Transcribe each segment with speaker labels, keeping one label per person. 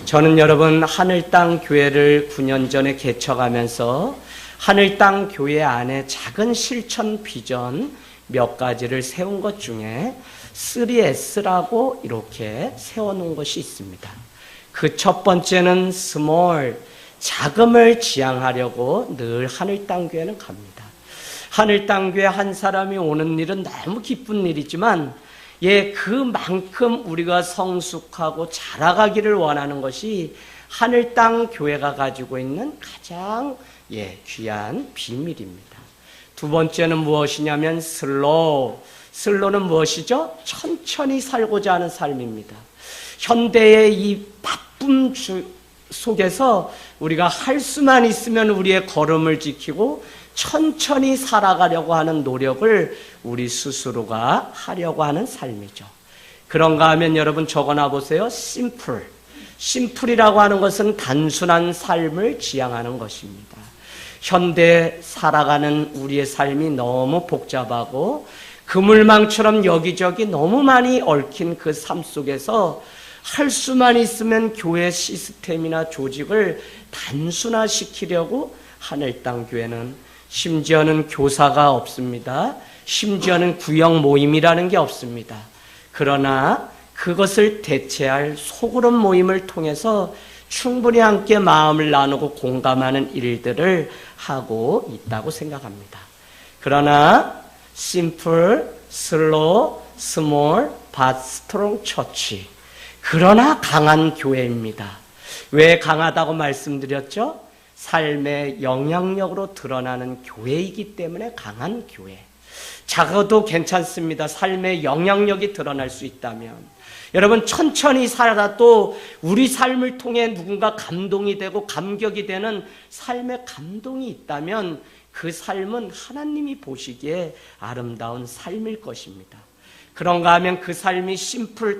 Speaker 1: 저는 여러분 하늘 땅 교회를 9년 전에 개척하면서 하늘 땅 교회 안에 작은 실천 비전 몇 가지를 세운 것 중에 3S라고 이렇게 세워놓은 것이 있습니다. 그 첫 번째는 small, 자금을 지향하려고 늘 하늘 땅 교회는 갑니다. 하늘 땅 교회 한 사람이 오는 일은 너무 기쁜 일이지만 그만큼 우리가 성숙하고 자라가기를 원하는 것이 하늘 땅 교회가 가지고 있는 가장 귀한 비밀입니다. 두 번째는 무엇이냐면 슬로우는 무엇이죠? 천천히 살고자 하는 삶입니다. 현대의 이 바쁨 속에서 우리가 할 수만 있으면 우리의 걸음을 지키고 천천히 살아가려고 하는 노력을 우리 스스로가 하려고 하는 삶이죠. 그런가 하면 여러분 적어놔 보세요. 심플이라고 하는 것은 단순한 삶을 지향하는 것입니다. 현대 살아가는 우리의 삶이 너무 복잡하고 그물망처럼 여기저기 너무 많이 얽힌 그 삶 속에서 할 수만 있으면 교회 시스템이나 조직을 단순화시키려고 하늘 땅 교회는 심지어는 교사가 없습니다. 심지어는 구역 모임이라는 게 없습니다. 그러나 그것을 대체할 소그룹 모임을 통해서 충분히 함께 마음을 나누고 공감하는 일들을 하고 있다고 생각합니다. 그러나 simple, slow, small, but strong church. 그러나 강한 교회입니다. 왜 강하다고 말씀드렸죠? 삶의 영향력으로 드러나는 교회이기 때문에 강한 교회. 작아도 괜찮습니다. 삶의 영향력이 드러날 수 있다면. 여러분 천천히 살아도 우리 삶을 통해 누군가 감동이 되고 감격이 되는 삶의 감동이 있다면 그 삶은 하나님이 보시기에 아름다운 삶일 것입니다. 그런가 하면 그 삶이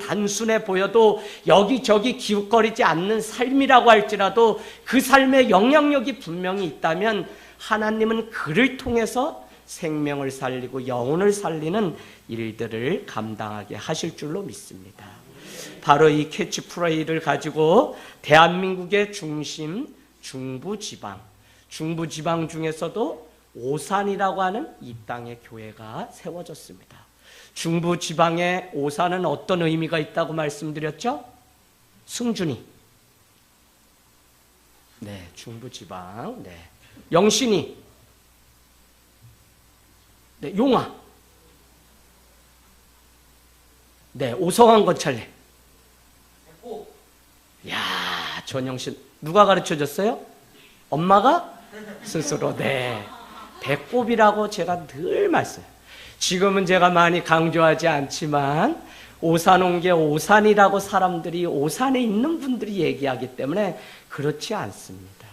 Speaker 1: 단순해 보여도 여기저기 기웃거리지 않는 삶이라고 할지라도 그 삶의 영향력이 분명히 있다면 하나님은 그를 통해서 생명을 살리고 영혼을 살리는 일들을 감당하게 하실 줄로 믿습니다. 바로 이 캐치프레이를 가지고 대한민국의 중심 중부지방 중에서도 오산이라고 하는 이 땅의 교회가 세워졌습니다. 중부지방의 오산은 어떤 의미가 있다고 말씀드렸죠? 승준이. 중부지방. 영신이. 용화. 오성환 건찰래. 야, 전영신. 누가 가르쳐줬어요? 엄마가 스스로. 배꼽이라고 제가 늘 말씀해요. 지금은 제가 많이 강조하지 않지만 오산온계 오산이라고 사람들이 오산에 있는 분들이 얘기하기 때문에 그렇지 않습니다.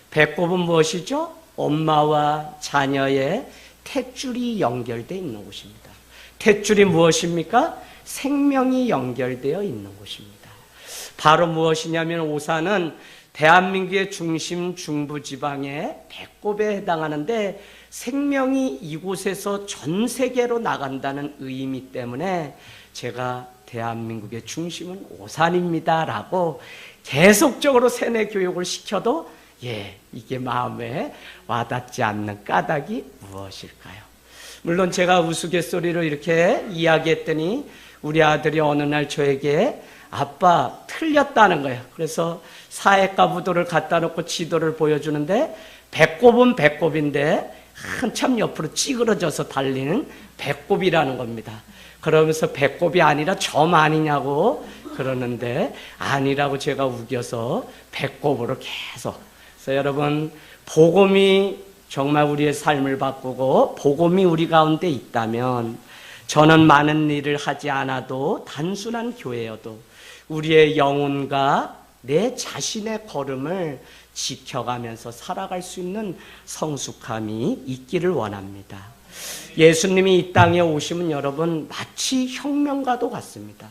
Speaker 1: 배꼽은 무엇이죠? 엄마와 자녀의 탯줄이 연결되어 있는 곳입니다. 탯줄이 무엇입니까? 생명이 연결되어 있는 곳입니다. 바로 무엇이냐면 오산은 대한민국의 중심 중부지방의 배꼽에 해당하는데 생명이 이곳에서 전 세계로 나간다는 의미 때문에 제가 대한민국의 중심은 오산입니다 라고 계속적으로 세뇌 교육을 시켜도 이게 마음에 와닿지 않는 까닭이 무엇일까요? 물론 제가 우스갯소리로 이렇게 이야기했더니 우리 아들이 어느 날 저에게 아빠 틀렸다는 거예요. 그래서 사회과 부도를 갖다 놓고 지도를 보여주는데 배꼽은 배꼽인데 한참 옆으로 찌그러져서 달리는 배꼽이라는 겁니다. 그러면서 배꼽이 아니라 점 아니냐고 그러는데 아니라고 제가 우겨서 배꼽으로 계속. 그래서 여러분 복음이 정말 우리의 삶을 바꾸고 복음이 우리 가운데 있다면 저는 많은 일을 하지 않아도 단순한 교회여도 우리의 영혼과 내 자신의 걸음을 지켜가면서 살아갈 수 있는 성숙함이 있기를 원합니다. 예수님이 이 땅에 오시면 여러분 마치 혁명가도 같습니다.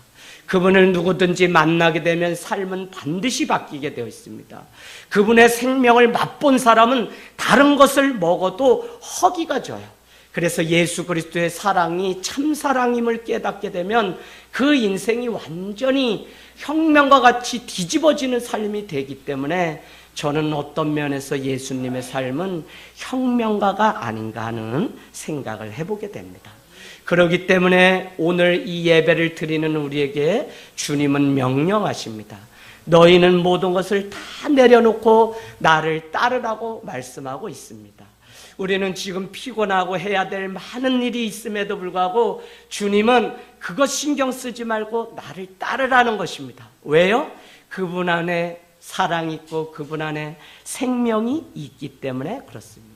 Speaker 1: 그분을 누구든지 만나게 되면 삶은 반드시 바뀌게 되어 있습니다. 그분의 생명을 맛본 사람은 다른 것을 먹어도 허기가 져요. 그래서 예수 그리스도의 사랑이 참사랑임을 깨닫게 되면 그 인생이 완전히 혁명과 같이 뒤집어지는 삶이 되기 때문에 저는 어떤 면에서 예수님의 삶은 혁명가가 아닌가 하는 생각을 해보게 됩니다. 그렇기 때문에 오늘 이 예배를 드리는 우리에게 주님은 명령하십니다. 너희는 모든 것을 다 내려놓고 나를 따르라고 말씀하고 있습니다. 우리는 지금 피곤하고 해야 될 많은 일이 있음에도 불구하고 주님은 그것 신경 쓰지 말고 나를 따르라는 것입니다. 왜요? 그분 안에 사랑이 있고 그분 안에 생명이 있기 때문에 그렇습니다.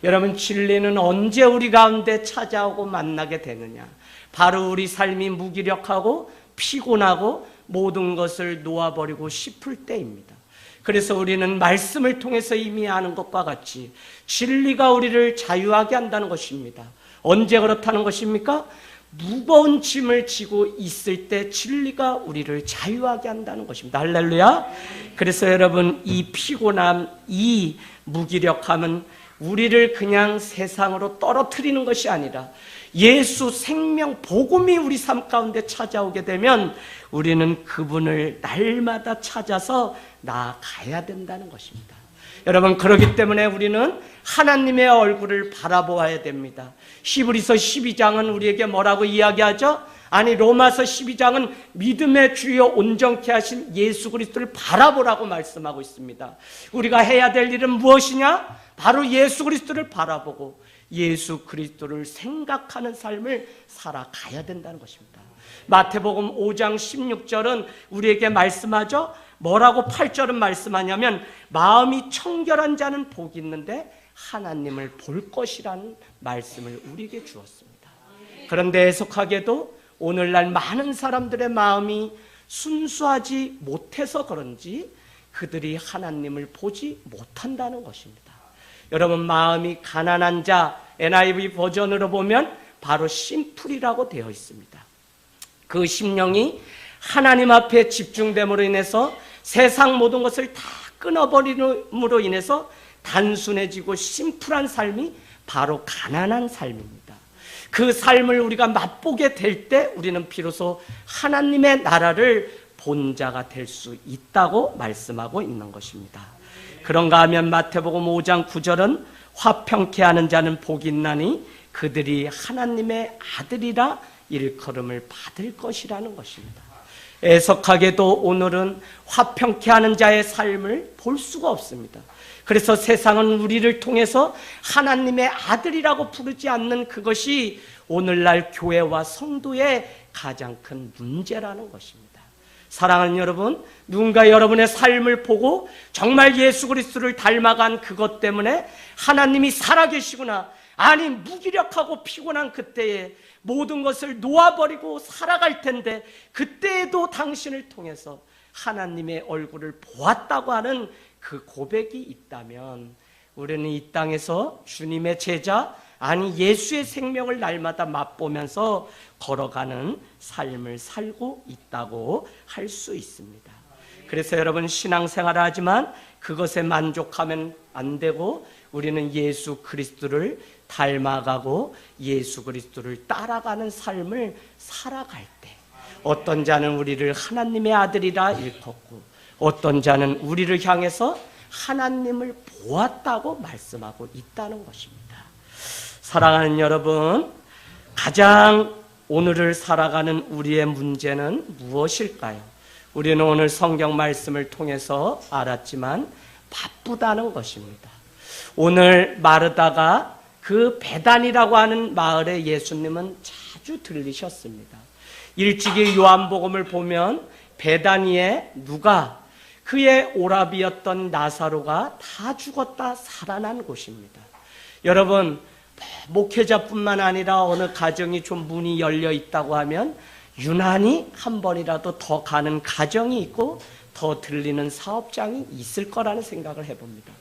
Speaker 1: 여러분, 진리는 언제 우리 가운데 찾아오고 만나게 되느냐? 바로 우리 삶이 무기력하고 피곤하고 모든 것을 놓아버리고 싶을 때입니다. 그래서 우리는 말씀을 통해서 이미 아는 것과 같이 진리가 우리를 자유하게 한다는 것입니다. 언제 그렇다는 것입니까? 무거운 짐을 지고 있을 때 진리가 우리를 자유하게 한다는 것입니다. 할렐루야. 그래서 여러분, 이 피곤함, 이 무기력함은 우리를 그냥 세상으로 떨어뜨리는 것이 아니라 예수 생명 복음이 우리 삶 가운데 찾아오게 되면 우리는 그분을 날마다 찾아서 나아가야 된다는 것입니다. 여러분, 그렇기 때문에 우리는 하나님의 얼굴을 바라보아야 됩니다. 히브리서 12장은 우리에게 뭐라고 이야기하죠? 아니, 로마서 12장은 믿음의 주여 온전케 하신 예수 그리스도를 바라보라고 말씀하고 있습니다. 우리가 해야 될 일은 무엇이냐? 바로 예수 그리스도를 바라보고 예수 그리스도를 생각하는 삶을 살아가야 된다는 것입니다. 마태복음 5장 16절은 우리에게 말씀하죠. 뭐라고 8절은 말씀하냐면 마음이 청결한 자는 복이 있는데 하나님을 볼 것이라는 말씀을 우리에게 주었습니다. 그런데 애석하게도 오늘날 많은 사람들의 마음이 순수하지 못해서 그런지 그들이 하나님을 보지 못한다는 것입니다. 여러분, 마음이 가난한 자, NIV 버전으로 보면 바로 심플이라고 되어 있습니다. 그 심령이 하나님 앞에 집중됨으로 인해서 세상 모든 것을 다 끊어버림으로 인해서 단순해지고 심플한 삶이 바로 가난한 삶입니다. 그 삶을 우리가 맛보게 될 때 우리는 비로소 하나님의 나라를 본 자가 될 수 있다고 말씀하고 있는 것입니다. 그런가 하면 마태복음 5장 9절은 화평케 하는 자는 복이 있나니 그들이 하나님의 아들이라 일컬음을 받을 것이라는 것입니다. 애석하게도 오늘은 화평케 하는 자의 삶을 볼 수가 없습니다. 그래서 세상은 우리를 통해서 하나님의 아들이라고 부르지 않는 그것이 오늘날 교회와 성도의 가장 큰 문제라는 것입니다. 사랑하는 여러분, 누군가 여러분의 삶을 보고 정말 예수 그리스도를 닮아간 그것 때문에 하나님이 살아계시구나, 아니 무기력하고 피곤한 그때에 모든 것을 놓아버리고 살아갈 텐데 그때에도 당신을 통해서 하나님의 얼굴을 보았다고 하는 그 고백이 있다면 우리는 이 땅에서 주님의 제자, 아니 예수의 생명을 날마다 맛보면서 걸어가는 삶을 살고 있다고 할 수 있습니다. 그래서 여러분, 신앙생활을 하지만 그것에 만족하면 안 되고 우리는 예수 그리스도를 닮아가고 예수 그리스도를 따라가는 삶을 살아갈 때 어떤 자는 우리를 하나님의 아들이라 일컫고 어떤 자는 우리를 향해서 하나님을 보았다고 말씀하고 있다는 것입니다. 사랑하는 여러분, 가장 오늘을 살아가는 우리의 문제는 무엇일까요? 우리는 오늘 성경 말씀을 통해서 알았지만 바쁘다는 것입니다. 오늘 마르다가 그 베단이라고 하는 마을에 예수님은 자주 들리셨습니다. 일찍이 요한복음을 보면 베다니에 누가, 그의 오라비였던 나사로가 다 죽었다 살아난 곳입니다. 여러분, 목회자뿐만 아니라 어느 가정이 좀 문이 열려 있다고 하면 유난히 한 번이라도 더 가는 가정이 있고 더 들리는 사업장이 있을 거라는 생각을 해봅니다.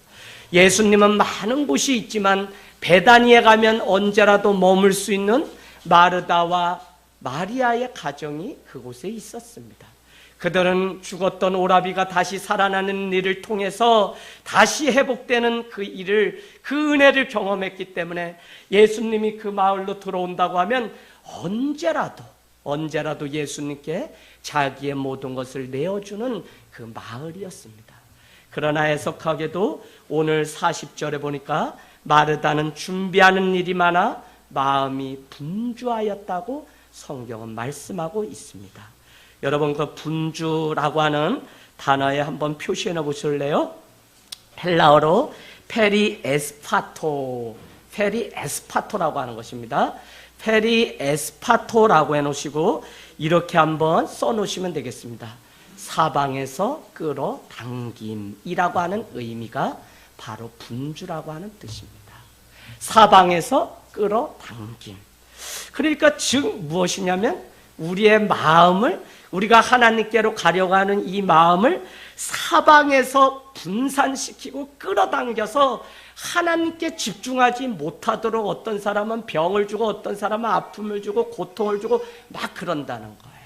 Speaker 1: 예수님은 많은 곳이 있지만 베다니에 가면 언제라도 머물 수 있는 마르다와 마리아의 가정이 그곳에 있었습니다. 그들은 죽었던 오라비가 다시 살아나는 일을 통해서 다시 회복되는 그 일을, 그 은혜를 경험했기 때문에 예수님이 그 마을로 들어온다고 하면 언제라도 예수님께 자기의 모든 것을 내어주는 그 마을이었습니다. 그러나 해석하게도 오늘 40절에 보니까 마르다는 준비하는 일이 많아 마음이 분주하였다고 성경은 말씀하고 있습니다. 여러분, 그 분주라고 하는 단어에 한번 표시해 보실래요? 헬라어로 페리에스파토라고 하는 것입니다. 페리에스파토라고 해놓으시고 이렇게 한번 써놓으시면 되겠습니다. 사방에서 끌어당김이라고 하는 의미가 바로 분주라고 하는 뜻입니다. 사방에서 끌어당김. 그러니까 즉 무엇이냐면 우리의 마음을, 우리가 하나님께로 가려고 하는 이 마음을 사방에서 분산시키고 끌어당겨서 하나님께 집중하지 못하도록 어떤 사람은 병을 주고 어떤 사람은 아픔을 주고 고통을 주고 막 그런다는 거예요.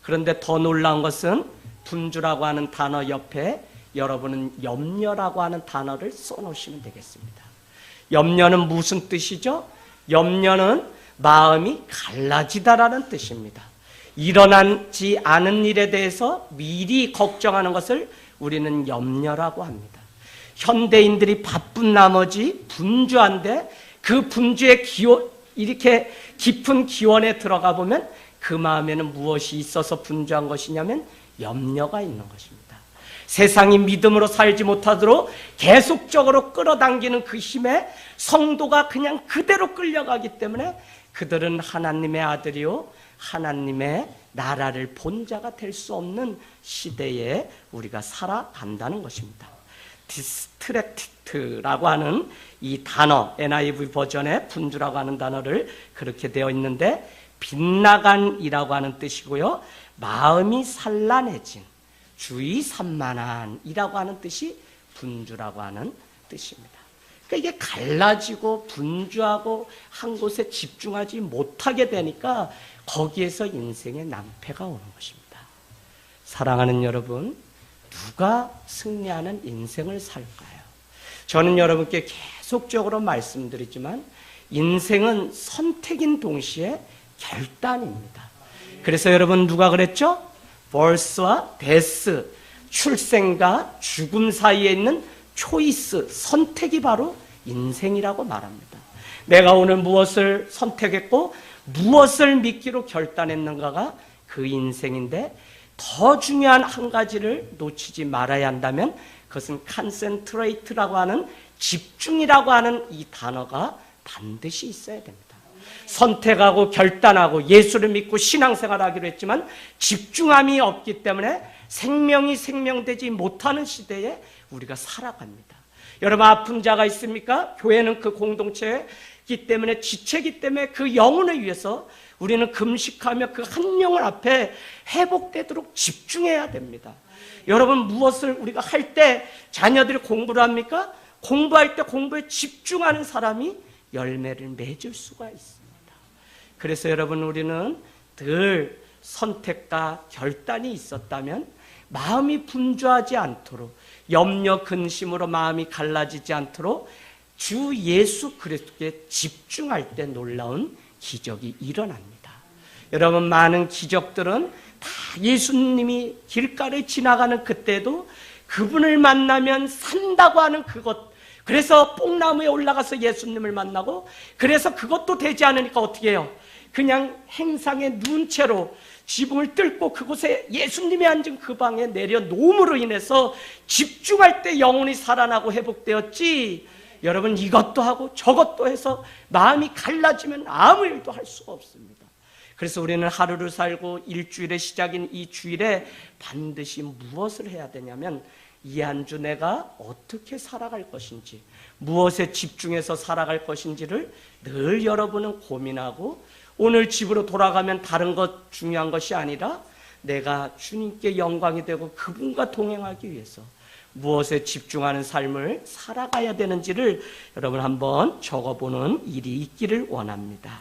Speaker 1: 그런데 더 놀라운 것은 분주라고 하는 단어 옆에 여러분은 염려라고 하는 단어를 써놓으시면 되겠습니다. 염려는 무슨 뜻이죠? 염려는 마음이 갈라지다라는 뜻입니다. 일어나지 않은 일에 대해서 미리 걱정하는 것을 우리는 염려라고 합니다. 현대인들이 바쁜 나머지 분주한데 그 분주의 이렇게 깊은 기원에 들어가 보면 그 마음에는 무엇이 있어서 분주한 것이냐면 염려가 있는 것입니다. 세상이 믿음으로 살지 못하도록 계속적으로 끌어당기는 그 힘에 성도가 그냥 그대로 끌려가기 때문에 그들은 하나님의 아들이요 하나님의 나라를 본 자가 될 수 없는 시대에 우리가 살아간다는 것입니다. 디스트랙트라고 하는 이 단어, NIV 버전의 분주라고 하는 단어를 그렇게 되어 있는데 빗나간이라고 하는 뜻이고요, 마음이 산란해진, 주의 산만한이라고 하는 뜻이 분주라고 하는 뜻입니다. 그러니까 이게 갈라지고 분주하고 한 곳에 집중하지 못하게 되니까 거기에서 인생의 낭패가 오는 것입니다. 사랑하는 여러분, 누가 승리하는 인생을 살까요? 저는 여러분께 계속적으로 말씀드리지만 인생은 선택인 동시에 결단입니다. 그래서 여러분 누가 그랬죠? birth와 death, 출생과 죽음 사이에 있는 초이스, 선택이 바로 인생이라고 말합니다. 내가 오늘 무엇을 선택했고 무엇을 믿기로 결단했는가가 그 인생인데, 더 중요한 한 가지를 놓치지 말아야 한다면 그것은 concentrate라고 하는 집중이라고 하는 이 단어가 반드시 있어야 됩니다. 선택하고 결단하고 예수를 믿고 신앙생활하기로 했지만 집중함이 없기 때문에 생명이 생명되지 못하는 시대에 우리가 살아갑니다. 여러분, 아픈 자가 있습니까? 교회는 그 공동체이기 때문에, 지체이기 때문에 그 영혼을 위해서 우리는 금식하며 그 한 영혼 앞에 회복되도록 집중해야 됩니다. 여러분, 무엇을 우리가 할 때 자녀들이 공부를 합니까? 공부할 때 공부에 집중하는 사람이 열매를 맺을 수가 있습니다. 그래서 여러분, 우리는 늘 선택과 결단이 있었다면 마음이 분주하지 않도록, 염려 근심으로 마음이 갈라지지 않도록 주 예수 그리스도께 집중할 때 놀라운 기적이 일어납니다. 여러분, 많은 기적들은 다 예수님이 길가를 지나가는 그때도 그분을 만나면 산다고 하는 그것, 그래서 뽕나무에 올라가서 예수님을 만나고, 그래서 그것도 되지 않으니까 어떻게 해요? 그냥 행상에 누운 채로 지붕을 뚫고 그곳에 예수님이 앉은 그 방에 내려놓음으로 인해서 집중할 때 영혼이 살아나고 회복되었지, 여러분 이것도 하고 저것도 해서 마음이 갈라지면 아무 일도 할 수가 없습니다. 그래서 우리는 하루를 살고 일주일의 시작인 이 주일에 반드시 무엇을 해야 되냐면, 이 한 주 내가 어떻게 살아갈 것인지, 무엇에 집중해서 살아갈 것인지를 늘 여러분은 고민하고, 오늘 집으로 돌아가면 다른 것 중요한 것이 아니라 내가 주님께 영광이 되고 그분과 동행하기 위해서 무엇에 집중하는 삶을 살아가야 되는지를 여러분 한번 적어보는 일이 있기를 원합니다.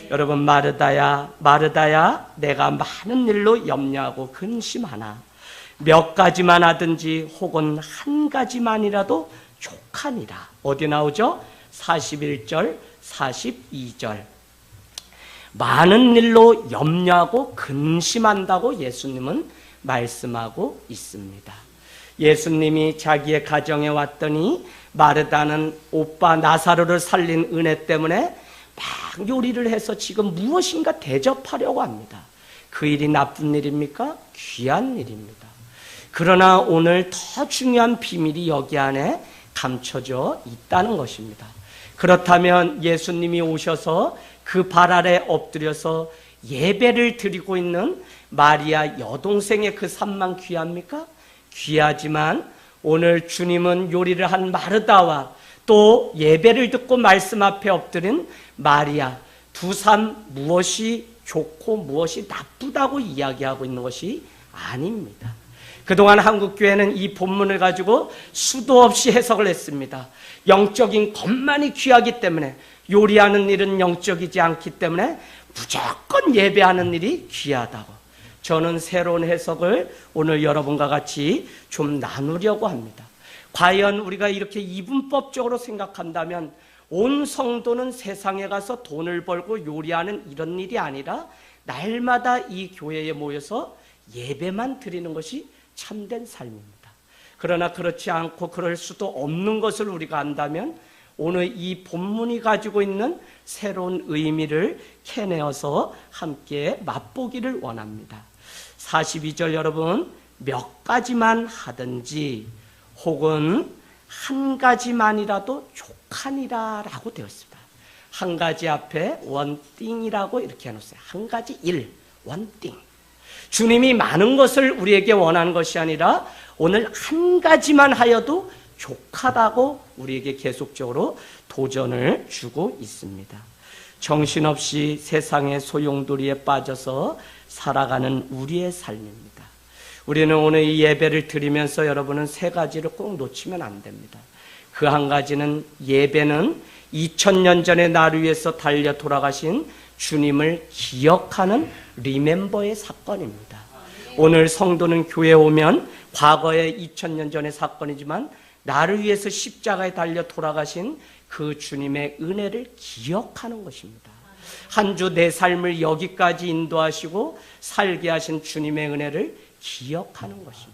Speaker 1: 여러분, 마르다야 마르다야 내가 많은 일로 염려하고 근심하나 몇 가지만 하든지 혹은 한 가지만이라도 족하니라. 어디 나오죠? 41절 42절. 많은 일로 염려하고 근심한다고 예수님은 말씀하고 있습니다. 예수님이 자기의 가정에 왔더니 마르다는 오빠 나사로를 살린 은혜 때문에 막 요리를 해서 지금 무엇인가 대접하려고 합니다. 그 일이 나쁜 일입니까? 귀한 일입니다. 그러나 오늘 더 중요한 비밀이 여기 안에 감춰져 있다는 것입니다. 그렇다면 예수님이 오셔서 그 발 아래 엎드려서 예배를 드리고 있는 마리아 여동생의 그 삶만 귀합니까? 귀하지만 오늘 주님은 요리를 한 마르다와 또 예배를 듣고 말씀 앞에 엎드린 마리아 두 삶 무엇이 좋고 무엇이 나쁘다고 이야기하고 있는 것이 아닙니다. 그동안 한국교회는 이 본문을 가지고 수도 없이 해석을 했습니다. 영적인 것만이 귀하기 때문에, 요리하는 일은 영적이지 않기 때문에 무조건 예배하는 일이 귀하다고. 저는 새로운 해석을 오늘 여러분과 같이 좀 나누려고 합니다. 과연 우리가 이렇게 이분법적으로 생각한다면 온 성도는 세상에 가서 돈을 벌고 요리하는 이런 일이 아니라 날마다 이 교회에 모여서 예배만 드리는 것이 참된 삶입니다. 그러나 그렇지 않고 그럴 수도 없는 것을 우리가 안다면 오늘 이 본문이 가지고 있는 새로운 의미를 캐내어서 함께 맛보기를 원합니다. 42절 여러분, 몇 가지만 하든지 혹은 한 가지만이라도 족하니라 라고 되어 있습니다. 한 가지 앞에 원띵이라고 이렇게 해놓았어요. 한 가지 일, 원띵. 주님이 많은 것을 우리에게 원하는 것이 아니라 오늘 한 가지만 하여도 족하다고 우리에게 계속적으로 도전을 주고 있습니다. 정신없이 세상의 소용돌이에 빠져서 살아가는 우리의 삶입니다. 우리는 오늘 이 예배를 드리면서 여러분은 세 가지를 꼭 놓치면 안 됩니다. 그 한 가지는 예배는 2000년 전에 나를 위해서 달려 돌아가신 주님을 기억하는 리멤버의 사건입니다. 오늘 성도는 교회에 오면 과거의 2000년 전의 사건이지만 나를 위해서 십자가에 달려 돌아가신 그 주님의 은혜를 기억하는 것입니다. 한 주 내 삶을 여기까지 인도하시고 살게 하신 주님의 은혜를 기억하는 것입니다.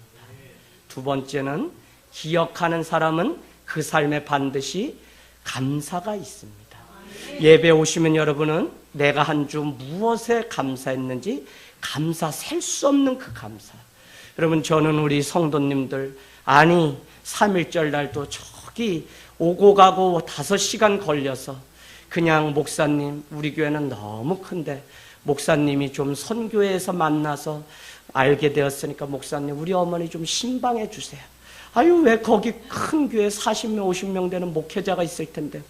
Speaker 1: 두 번째는 기억하는 사람은 그 삶에 반드시 감사가 있습니다. 예배 오시면 여러분은 내가 한 주 무엇에 감사했는지 감사 셀 수 없는 그 감사. 여러분, 저는 우리 성도님들, 아니 3.1절 날도 저기 오고 가고 5시간 걸려서 그냥 목사님, 우리 교회는 너무 큰데 목사님이 좀 선교회에서 만나서 알게 되었으니까 목사님 우리 어머니 좀 신방해 주세요. 아유, 왜 거기 큰 교회 40명 50명 되는 목회자가 있을 텐데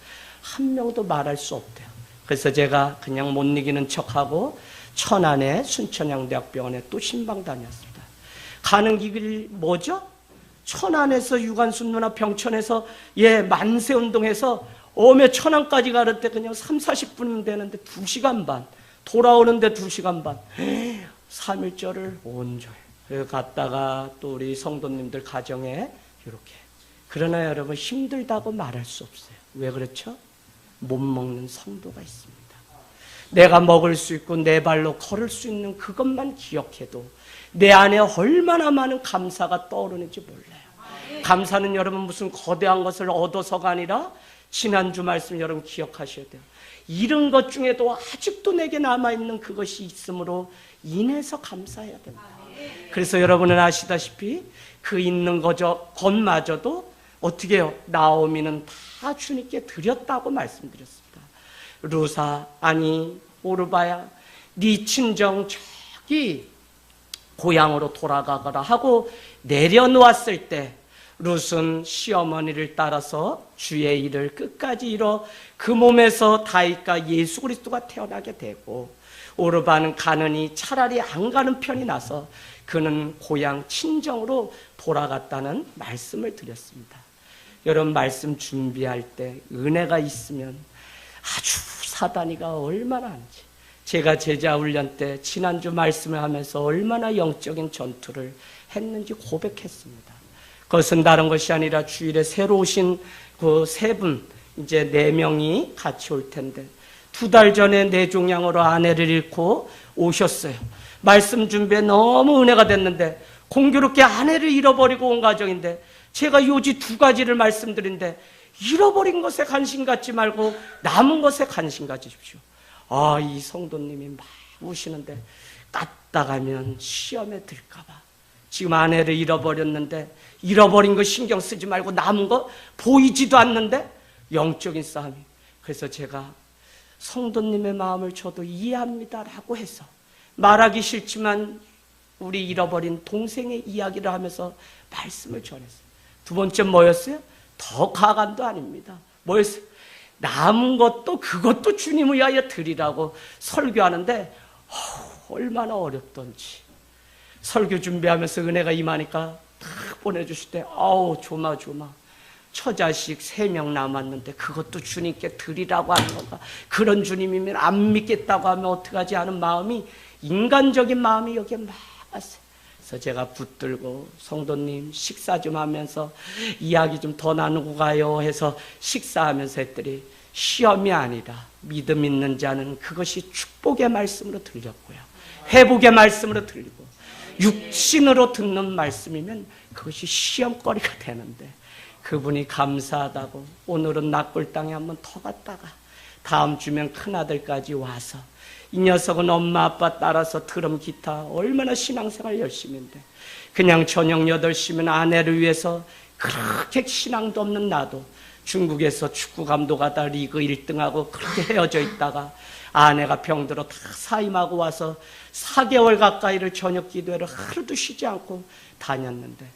Speaker 1: 한 명도 말할 수 없대요. 그래서 제가 그냥 못 이기는 척하고 천안의 순천향대학병원에 또 신방 다녔습니다. 가는 길 뭐죠? 천안에서 유관순 누나 병천에서 만세운동해서 오메 천안까지 가를 때 그냥 30-40분 되는데 2시간 반, 돌아오는데 2시간 반. 3.1절을 온전히 갔다가 또 우리 성도님들 가정에 이렇게. 그러나 여러분, 힘들다고 말할 수 없어요. 왜 그렇죠? 못 먹는 성도가 있습니다. 내가 먹을 수 있고 내 발로 걸을 수 있는 그것만 기억해도 내 안에 얼마나 많은 감사가 떠오르는지 몰라요. 감사는 여러분 무슨 거대한 것을 얻어서가 아니라 지난주 말씀 여러분 기억하셔야 돼요. 이런 것 중에도 아직도 내게 남아있는 그것이 있으므로 인해서 감사해야 됩니다. 그래서 여러분은 아시다시피 그 있는 것마저도 어떻게 해요? 나오미는 다 주님께 드렸다고 말씀드렸습니다. 루사, 아니 오르바야, 네 친정 저기 고향으로 돌아가거라 하고 내려놓았을 때 룻은 시어머니를 따라서 주의 일을 끝까지 이뤄 그 몸에서 다윗과 예수 그리스도가 태어나게 되고, 오르바는 가느니 차라리 안 가는 편이 나서 그는 고향 친정으로 돌아갔다는 말씀을 드렸습니다. 여러분, 말씀 준비할 때 은혜가 있으면 아주 사단이가 얼마나 하는지, 제가 제자 훈련 때 지난주 말씀을 하면서 얼마나 영적인 전투를 했는지 고백했습니다. 그것은 다른 것이 아니라 주일에 새로 오신 그 세 분, 이제 4명이 같이 올 텐데 2달 전에 뇌종양으로 아내를 잃고 오셨어요. 말씀 준비에 너무 은혜가 됐는데 공교롭게 아내를 잃어버리고 온 가정인데 제가 요지 2가지를 말씀드린데 잃어버린 것에 관심 갖지 말고 남은 것에 관심 가지십시오. 이 성도님이 막 우시는데 갔다가면 시험에 들까봐. 지금 아내를 잃어버렸는데 잃어버린 거 신경 쓰지 말고 남은 거 보이지도 않는데 영적인 싸움이. 그래서 제가 성도님의 마음을 저도 이해합니다라고 해서 말하기 싫지만 우리 잃어버린 동생의 이야기를 하면서 말씀을 전했어요. 2번째 뭐였어요? 더 가관도 아닙니다. 뭐였어요? 남은 것도 그것도 주님을 위하여 드리라고 설교하는데 얼마나 어렵던지. 설교 준비하면서 은혜가 임하니까 딱 보내주실 때 조마조마. 처자식 3명 남았는데 그것도 주님께 드리라고 하는 건가. 그런 주님이면 안 믿겠다고 하면 어떡하지 하는 마음이, 인간적인 마음이 여기에 막 왔어요. 그래서 제가 붙들고 성도님 식사 좀 하면서 이야기 좀 더 나누고 가요 해서 식사하면서 했더니 시험이 아니라 믿음 있는 자는 그것이 축복의 말씀으로 들렸고요, 회복의 말씀으로 들리고 육신으로 듣는 말씀이면 그것이 시험거리가 되는데 그분이 감사하다고 오늘은 납골당에 한번 더 갔다가 다음 주면 큰아들까지 와서 이 녀석은 엄마 아빠 따라서 드럼 기타 얼마나 신앙생활 열심히 했는데 그냥 저녁 8시면 아내를 위해서 그렇게 신앙도 없는 나도 중국에서 축구 감독하다 리그 1등하고 그렇게 헤어져 있다가 아내가 병들어 다 사임하고 와서 4개월 가까이를 저녁 기도회를 하루도 쉬지 않고 다녔는데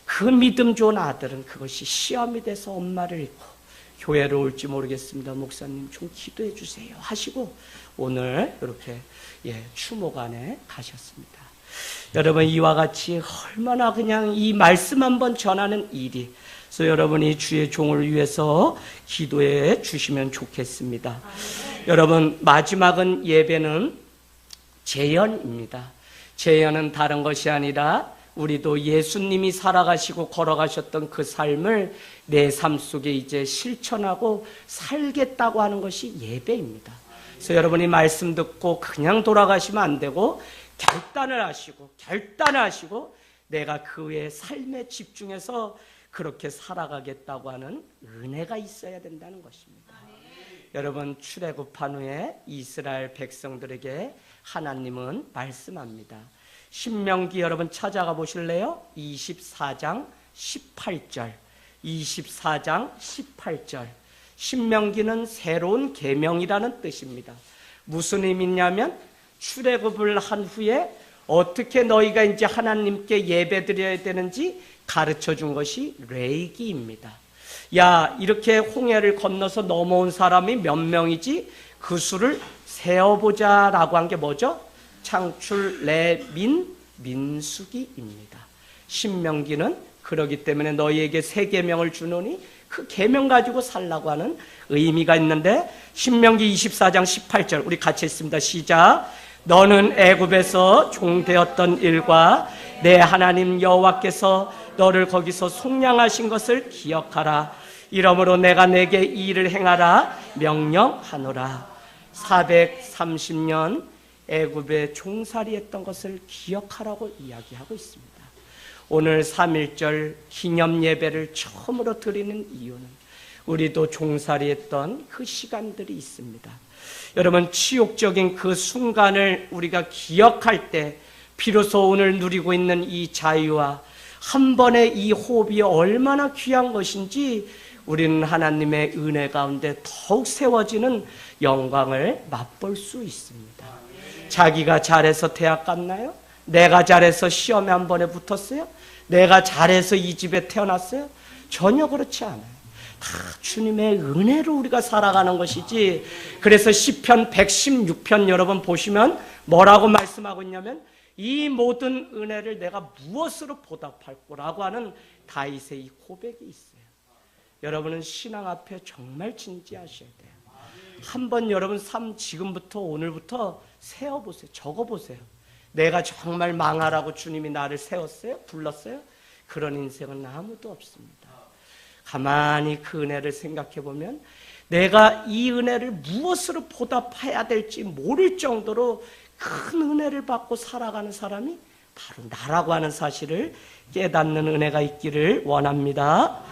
Speaker 1: 그 믿음 좋은 아들은 그것이 시험이 돼서 엄마를 잃고 교회를 올지 모르겠습니다. 목사님 좀 기도해 주세요 하시고 오늘 이렇게 추모관에 가셨습니다. 여러분 이와 같이 얼마나 그냥 이 말씀 한번 전하는 일이, 그래서 여러분이 주의 종을 위해서 기도해 주시면 좋겠습니다. 여러분 마지막은 예배는 재연입니다. 재연은 다른 것이 아니라 우리도 예수님이 살아가시고 걸어가셨던 그 삶을 내 삶 속에 이제 실천하고 살겠다고 하는 것이 예배입니다. 그래서 여러분이 말씀 듣고 그냥 돌아가시면 안 되고 결단을 하시고 내가 그의 삶에 집중해서 그렇게 살아가겠다고 하는 은혜가 있어야 된다는 것입니다. 여러분 출애굽한 후에 이스라엘 백성들에게 하나님은 말씀합니다. 신명기 여러분 찾아가 보실래요? 24장 18절. 24장 18절. 신명기는 새로운 계명이라는 뜻입니다. 무슨 의미냐면 출애굽을 한 후에 어떻게 너희가 이제 하나님께 예배드려야 되는지 가르쳐 준 것이 레위기입니다. 야, 이렇게 홍해를 건너서 넘어온 사람이 몇 명이지? 그 수를 세어보자라고 한 게 뭐죠? 창출, 레민, 민수기입니다. 신명기는 그러기 때문에 너희에게 3계명을 주노니 그 계명 가지고 살라고 하는 의미가 있는데 신명기 24장 18절 우리 같이 읽습니다. 시작. 너는 애굽에서 종되었던 일과 내 하나님 여호와께서 너를 거기서 속량하신 것을 기억하라. 이러므로 내가 내게 이 일을 행하라 명령하노라. 430년 애굽에 종살이했던 것을 기억하라고 이야기하고 있습니다. 오늘 3.1절 기념 예배를 처음으로 드리는 이유는 우리도 종살이했던 그 시간들이 있습니다. 여러분 치욕적인 그 순간을 우리가 기억할 때 비로소 오늘 누리고 있는 이 자유와 한 번의 이 호흡이 얼마나 귀한 것인지 우리는 하나님의 은혜 가운데 더욱 세워지는 영광을 맛볼 수 있습니다. 자기가 잘해서 대학 갔나요? 내가 잘해서 시험에 한 번에 붙었어요? 내가 잘해서 이 집에 태어났어요? 전혀 그렇지 않아요. 다 주님의 은혜로 우리가 살아가는 것이지. 그래서 시편 116편 여러분 보시면 뭐라고 말씀하고 있냐면 이 모든 은혜를 내가 무엇으로 보답할 거라고 하는 다윗의 이 고백이 있어요. 여러분은 신앙 앞에 정말 진지하셔야 돼요. 한번 여러분 삶 지금부터 오늘부터 세어보세요. 적어보세요. 내가 정말 망하라고 주님이 나를 세웠어요? 불렀어요? 그런 인생은 아무도 없습니다. 가만히 그 은혜를 생각해 보면 내가 이 은혜를 무엇으로 보답해야 될지 모를 정도로 큰 은혜를 받고 살아가는 사람이 바로 나라고 하는 사실을 깨닫는 은혜가 있기를 원합니다.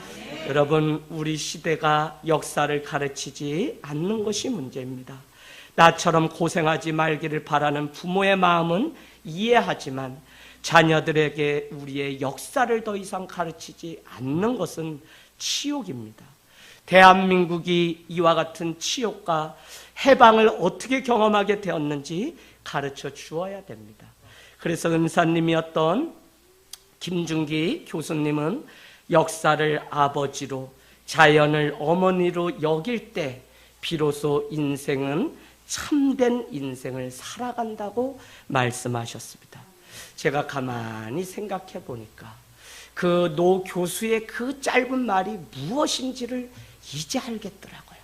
Speaker 1: 여러분, 우리 시대가 역사를 가르치지 않는 것이 문제입니다. 나처럼 고생하지 말기를 바라는 부모의 마음은 이해하지만 자녀들에게 우리의 역사를 더 이상 가르치지 않는 것은 치욕입니다. 대한민국이 이와 같은 치욕과 해방을 어떻게 경험하게 되었는지 가르쳐 주어야 됩니다. 그래서 은사님이었던 김중기 교수님은 역사를 아버지로 자연을 어머니로 여길 때 비로소 인생은 참된 인생을 살아간다고 말씀하셨습니다. 제가 가만히 생각해 보니까 그 노 교수의 그 짧은 말이 무엇인지를 이제 알겠더라고요.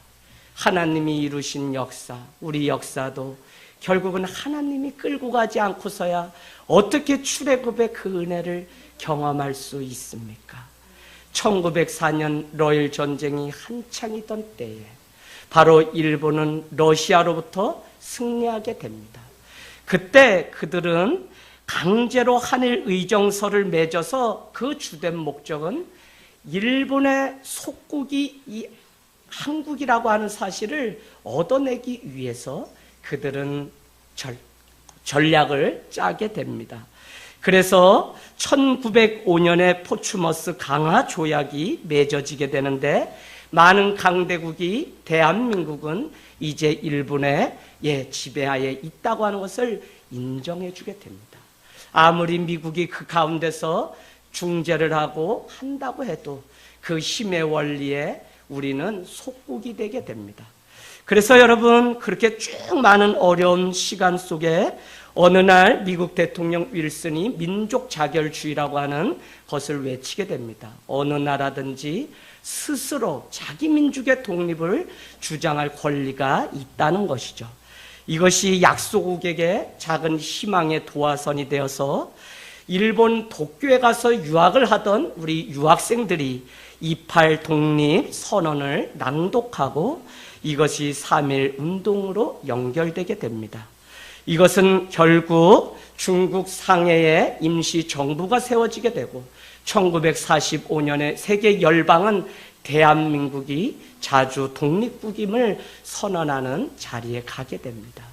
Speaker 1: 하나님이 이루신 역사, 우리 역사도 결국은 하나님이 끌고 가지 않고서야 어떻게 출애굽의 그 은혜를 경험할 수 있습니까? 1904년 러일 전쟁이 한창이던 때에 바로 일본은 러시아로부터 승리하게 됩니다. 그때 그들은 강제로 한일 의정서를 맺어서 그 주된 목적은 일본의 속국이 이 한국이라고 하는 사실을 얻어내기 위해서 그들은 전략을 짜게 됩니다. 그래서 1905년에 포츠머스 강화 조약이 맺어지게 되는데 많은 강대국이 대한민국은 이제 일본의 지배하에 있다고 하는 것을 인정해 주게 됩니다. 아무리 미국이 그 가운데서 중재를 하고 한다고 해도 그 힘의 원리에 우리는 속국이 되게 됩니다. 그래서 여러분, 그렇게 쭉 많은 어려운 시간 속에 어느 날 미국 대통령 윌슨이 민족 자결주의라고 하는 것을 외치게 됩니다. 어느 나라든지 스스로 자기 민족의 독립을 주장할 권리가 있다는 것이죠. 이것이 약소국에게 작은 희망의 도화선이 되어서 일본 도쿄에 가서 유학을 하던 우리 유학생들이 28 독립 선언을 낭독하고 이것이 3.1 운동으로 연결되게 됩니다. 이것은 결국 중국 상해에 임시 정부가 세워지게 되고 1945년에 세계 열방은 대한민국이 자주 독립국임을 선언하는 자리에 가게 됩니다.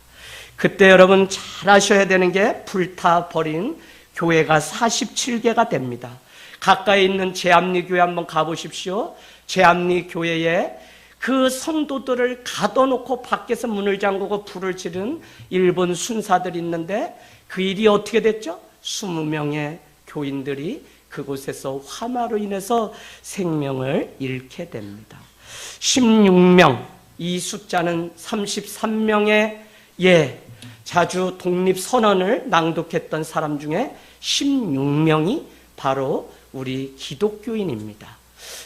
Speaker 1: 그때 여러분 잘 아셔야 되는 게 불타버린 교회가 47개가 됩니다. 가까이 있는 제암리 교회 한번 가보십시오. 제암리 교회에 그 성도들을 가둬놓고 밖에서 문을 잠그고 불을 지른 일본 순사들이 있는데 그 일이 어떻게 됐죠? 20명의 교인들이 그곳에서 화마로 인해서 생명을 잃게 됩니다. 16명, 이 숫자는 33명의 자주 독립선언을 낭독했던 사람 중에 16명이 바로 우리 기독교인입니다.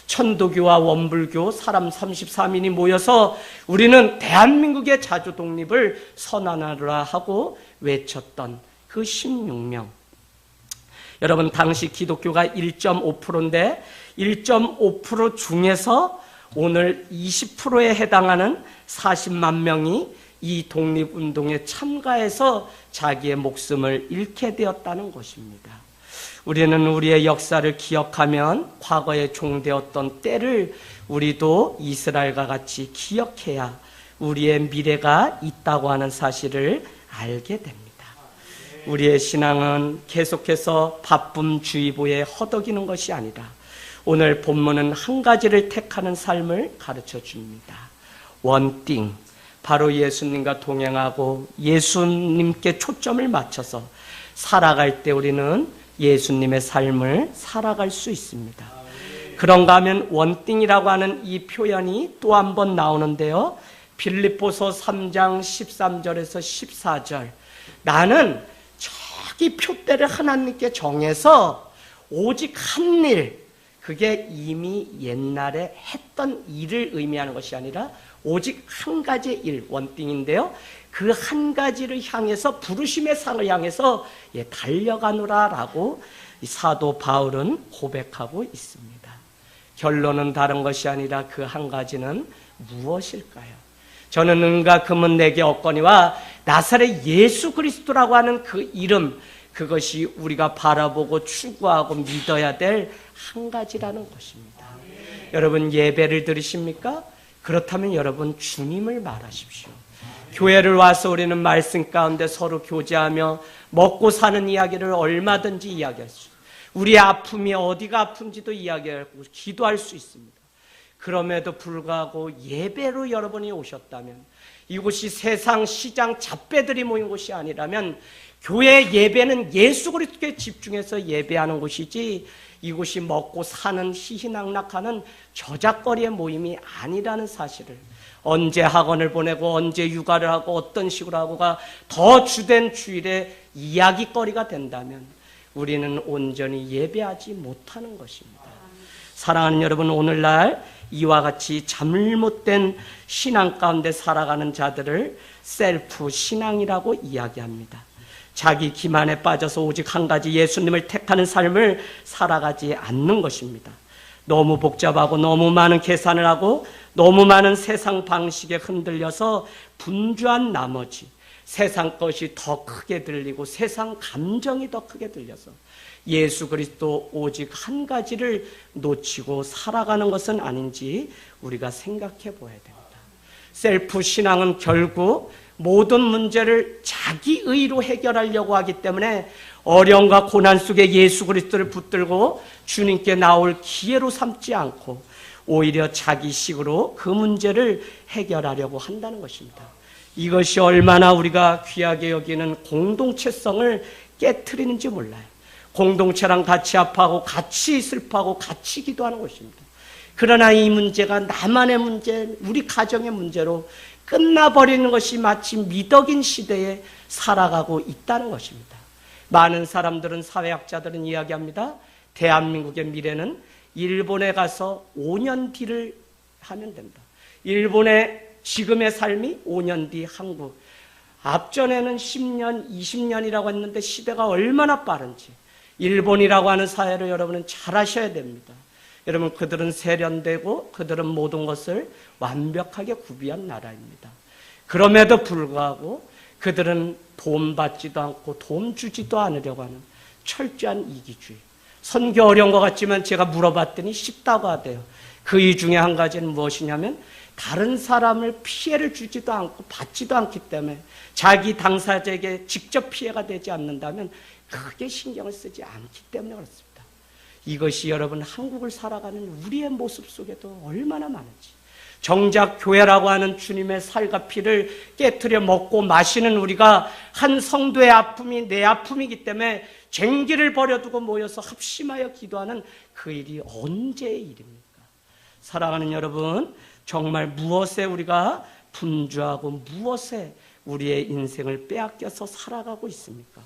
Speaker 1: 천도교와 원불교 사람 33인이 모여서 우리는 대한민국의 자주 독립을 선언하라 하고 외쳤던 그 16명. 여러분, 당시 기독교가 1.5%인데 1.5% 중에서 오늘 20%에 해당하는 40만 명이 이 독립운동에 참가해서 자기의 목숨을 잃게 되었다는 것입니다. 우리는 우리의 역사를 기억하면 과거에 종되었던 때를 우리도 이스라엘과 같이 기억해야 우리의 미래가 있다고 하는 사실을 알게 됩니다. 우리의 신앙은 계속해서 바쁨주의보에 허덕이는 것이 아니라 오늘 본문은 한 가지를 택하는 삶을 가르쳐 줍니다. 원띵, 바로 예수님과 동행하고 예수님께 초점을 맞춰서 살아갈 때 우리는 예수님의 삶을 살아갈 수 있습니다. 그런가 하면 원띵이라고 하는 이 표현이 또 한 번 나오는데요. 빌립보서 3장 13절에서 14절. 나는 저기 표대를 하나님께 정해서 오직 한 일, 그게 이미 옛날에 했던 일을 의미하는 것이 아니라 오직 한 가지의 일, 원띵인데요. 그 한 가지를 향해서 부르심의 상을 향해서 달려가노라라고 사도 바울은 고백하고 있습니다. 결론은 다른 것이 아니라 그 한 가지는 무엇일까요? 저는 은과 금은 내게 없거니와 나사렛 예수 그리스도라고 하는 그 이름, 그것이 우리가 바라보고 추구하고 믿어야 될 한 가지라는 것입니다. 여러분 예배를 드리십니까? 그렇다면 여러분 주님을 말하십시오. 교회를 와서 우리는 말씀 가운데 서로 교제하며 먹고 사는 이야기를 얼마든지 이야기할 수 있습니다. 우리의 아픔이 어디가 아픈지도 이야기하고 기도할 수 있습니다. 그럼에도 불구하고 예배로 여러분이 오셨다면, 이곳이 세상 시장 잡배들이 모인 곳이 아니라면 교회 예배는 예수 그리스도에 집중해서 예배하는 곳이지 이곳이 먹고 사는 희희낙낙하는 저작거리의 모임이 아니라는 사실을, 언제 학원을 보내고 언제 육아를 하고 어떤 식으로 하고가 더 주된 주일에 이야기거리가 된다면 우리는 온전히 예배하지 못하는 것입니다. 사랑하는 여러분, 오늘날 이와 같이 잘못된 신앙 가운데 살아가는 자들을 셀프 신앙이라고 이야기합니다. 자기 기만에 빠져서 오직 한 가지 예수님을 택하는 삶을 살아가지 않는 것입니다. 너무 복잡하고 너무 많은 계산을 하고 너무 많은 세상 방식에 흔들려서 분주한 나머지 세상 것이 더 크게 들리고 세상 감정이 더 크게 들려서 예수 그리스도 오직 한 가지를 놓치고 살아가는 것은 아닌지 우리가 생각해 봐야 됩니다. 셀프 신앙은 결국 모든 문제를 자기 의로 해결하려고 하기 때문에 어려움과 고난 속에 예수 그리스도를 붙들고 주님께 나올 기회로 삼지 않고 오히려 자기식으로 그 문제를 해결하려고 한다는 것입니다. 이것이 얼마나 우리가 귀하게 여기는 공동체성을 깨트리는지 몰라요. 공동체랑 같이 아파하고 같이 슬퍼하고 같이 기도하는 것입니다. 그러나 이 문제가 나만의 문제, 우리 가정의 문제로 끝나버리는 것이 마치 미덕인 시대에 살아가고 있다는 것입니다. 많은 사람들은, 사회학자들은 이야기합니다. 대한민국의 미래는 일본에 가서 5년 뒤를 하면 된다. 일본의 지금의 삶이 5년 뒤 한국. 앞전에는 10년, 20년이라고 했는데 시대가 얼마나 빠른지 일본이라고 하는 사회를 여러분은 잘 아셔야 됩니다. 여러분, 그들은 세련되고 그들은 모든 것을 완벽하게 구비한 나라입니다. 그럼에도 불구하고 그들은 돈 받지도 않고 돈 주지도 않으려고 하는 철저한 이기주의. 선교 어려운 것 같지만 제가 물어봤더니 쉽다고 하대요. 그 이 중에 한 가지는 무엇이냐면 다른 사람을 피해를 주지도 않고 받지도 않기 때문에 자기 당사자에게 직접 피해가 되지 않는다면 크게 신경을 쓰지 않기 때문에 그렇습니다. 이것이 여러분 한국을 살아가는 우리의 모습 속에도 얼마나 많은지. 정작 교회라고 하는 주님의 살과 피를 깨트려 먹고 마시는 우리가 한 성도의 아픔이 내 아픔이기 때문에 쟁기를 버려두고 모여서 합심하여 기도하는 그 일이 언제의 일입니까? 사랑하는 여러분, 정말 무엇에 우리가 분주하고 무엇에 우리의 인생을 빼앗겨서 살아가고 있습니까?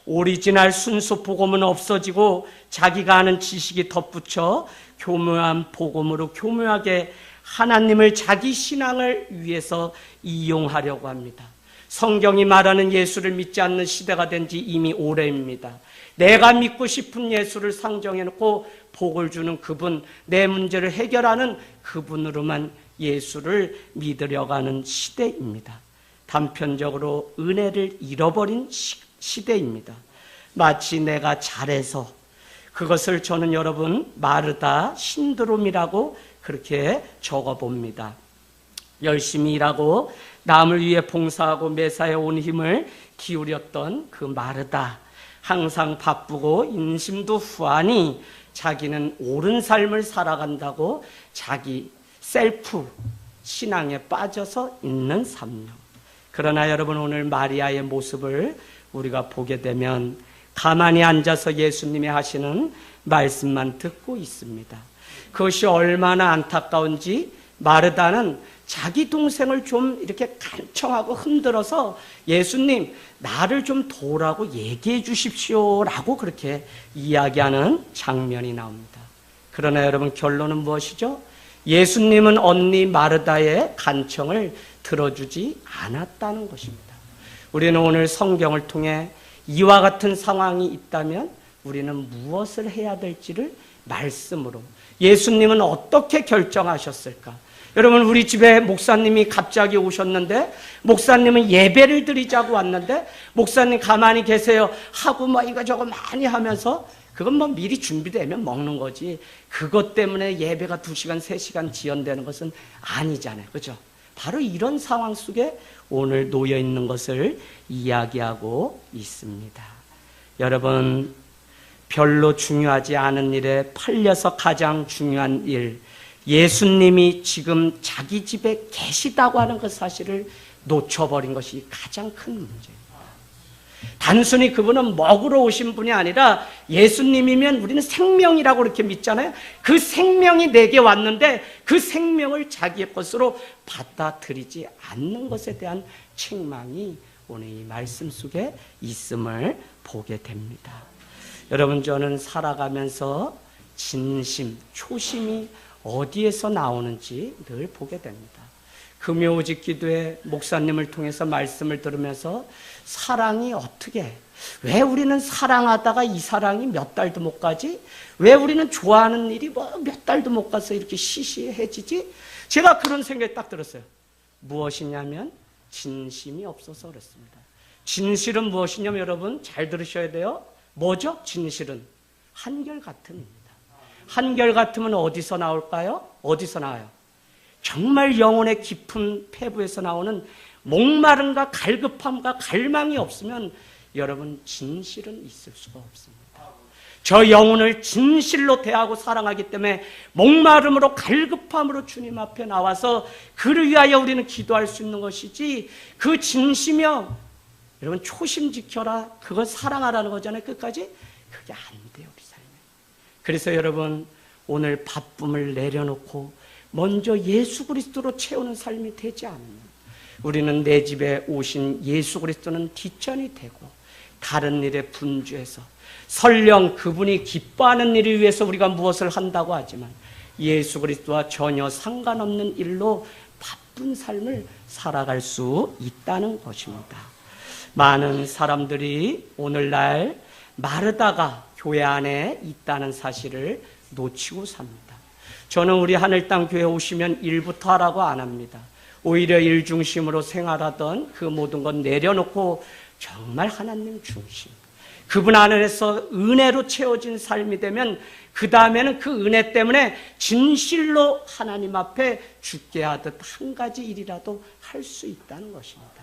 Speaker 1: 오리지널 순수 복음은 없어지고 자기가 아는 지식이 덧붙여 교묘한 복음으로 교묘하게 하나님을 자기 신앙을 위해서 이용하려고 합니다. 성경이 말하는 예수를 믿지 않는 시대가 된 지 이미 오래입니다. 내가 믿고 싶은 예수를 상정해놓고 복을 주는 그분, 내 문제를 해결하는 그분으로만 예수를 믿으려고 하는 시대입니다. 단편적으로 은혜를 잃어버린 시대입니다. 마치 내가 잘해서, 그것을 저는 여러분 마르다 신드롬이라고 그렇게 적어봅니다. 열심히 일하고 남을 위해 봉사하고 매사에 온 힘을 기울였던 그 마르다, 항상 바쁘고 인심도 후하니 자기는 옳은 삶을 살아간다고 자기 셀프 신앙에 빠져서 있는 삶력. 그러나 여러분, 오늘 마리아의 모습을 우리가 보게 되면 가만히 앉아서 예수님이 하시는 말씀만 듣고 있습니다. 그것이 얼마나 안타까운지 마르다는 자기 동생을 좀 이렇게 간청하고 흔들어서 예수님, 나를 좀 도우라고 얘기해 주십시오 라고 그렇게 이야기하는 장면이 나옵니다. 그러나 여러분 결론은 무엇이죠? 예수님은 언니 마르다의 간청을 들어주지 않았다는 것입니다. 우리는 오늘 성경을 통해 이와 같은 상황이 있다면 우리는 무엇을 해야 될지를 말씀으로, 예수님은 어떻게 결정하셨을까? 여러분, 우리 집에 목사님이 갑자기 오셨는데, 목사님은 예배를 드리자고 왔는데, 목사님 가만히 계세요 하고 뭐 이거저거 많이 하면서, 그건 뭐 미리 준비되면 먹는 거지, 그것 때문에 예배가 2시간, 3시간 지연되는 것은 아니잖아요. 그죠? 바로 이런 상황 속에 오늘 놓여 있는 것을 이야기하고 있습니다. 여러분, 별로 중요하지 않은 일에 팔려서 가장 중요한 일, 예수님이 지금 자기 집에 계시다고 하는 그 사실을 놓쳐버린 것이 가장 큰 문제입니다. 단순히 그분은 먹으러 오신 분이 아니라 예수님이면 우리는 생명이라고 이렇게 믿잖아요. 그 생명이 내게 왔는데 그 생명을 자기의 것으로 받아들이지 않는 것에 대한 책망이 오늘 이 말씀 속에 있음을 보게 됩니다. 여러분, 저는 살아가면서 진심, 초심이 어디에서 나오는지 늘 보게 됩니다. 금요오직 기도회 목사님을 통해서 말씀을 들으면서 사랑이 어떻게, 왜 우리는 사랑하다가 이 사랑이 몇 달도 못 가지? 왜 우리는 좋아하는 일이 뭐 몇 달도 못 가서 이렇게 시시해지지? 제가 그런 생각이 딱 들었어요. 무엇이냐면 진심이 없어서 그렇습니다. 진실은 무엇이냐면 여러분 잘 들으셔야 돼요. 뭐죠? 진실은 한결같음입니다. 한결같음은 어디서 나올까요? 어디서 나와요? 정말 영혼의 깊은 폐부에서 나오는 목마름과 갈급함과 갈망이 없으면 여러분 진실은 있을 수가 없습니다. 저 영혼을 진실로 대하고 사랑하기 때문에 목마름으로 갈급함으로 주님 앞에 나와서 그를 위하여 우리는 기도할 수 있는 것이지, 그 진심이요, 여러분 초심 지켜라, 그걸 사랑하라는 거잖아요. 끝까지 그게 안 돼요, 우리 삶에. 그래서 여러분 오늘 바쁨을 내려놓고 먼저 예수 그리스도로 채우는 삶이 되지 않으면 우리는 내 집에 오신 예수 그리스도는 뒷전이 되고 다른 일에 분주해서 설령 그분이 기뻐하는 일을 위해서 우리가 무엇을 한다고 하지만 예수 그리스도와 전혀 상관없는 일로 바쁜 삶을 살아갈 수 있다는 것입니다. 많은 사람들이 오늘날 마르다가 교회 안에 있다는 사실을 놓치고 삽니다. 저는 우리 하늘땅 교회 오시면 일부터 하라고 안 합니다. 오히려 일 중심으로 생활하던 그 모든 것 내려놓고 정말 하나님 중심, 그분 안에서 은혜로 채워진 삶이 되면 그 다음에는 그 은혜 때문에 진실로 하나님 앞에 죽게 하듯 한 가지 일이라도 할 수 있다는 것입니다.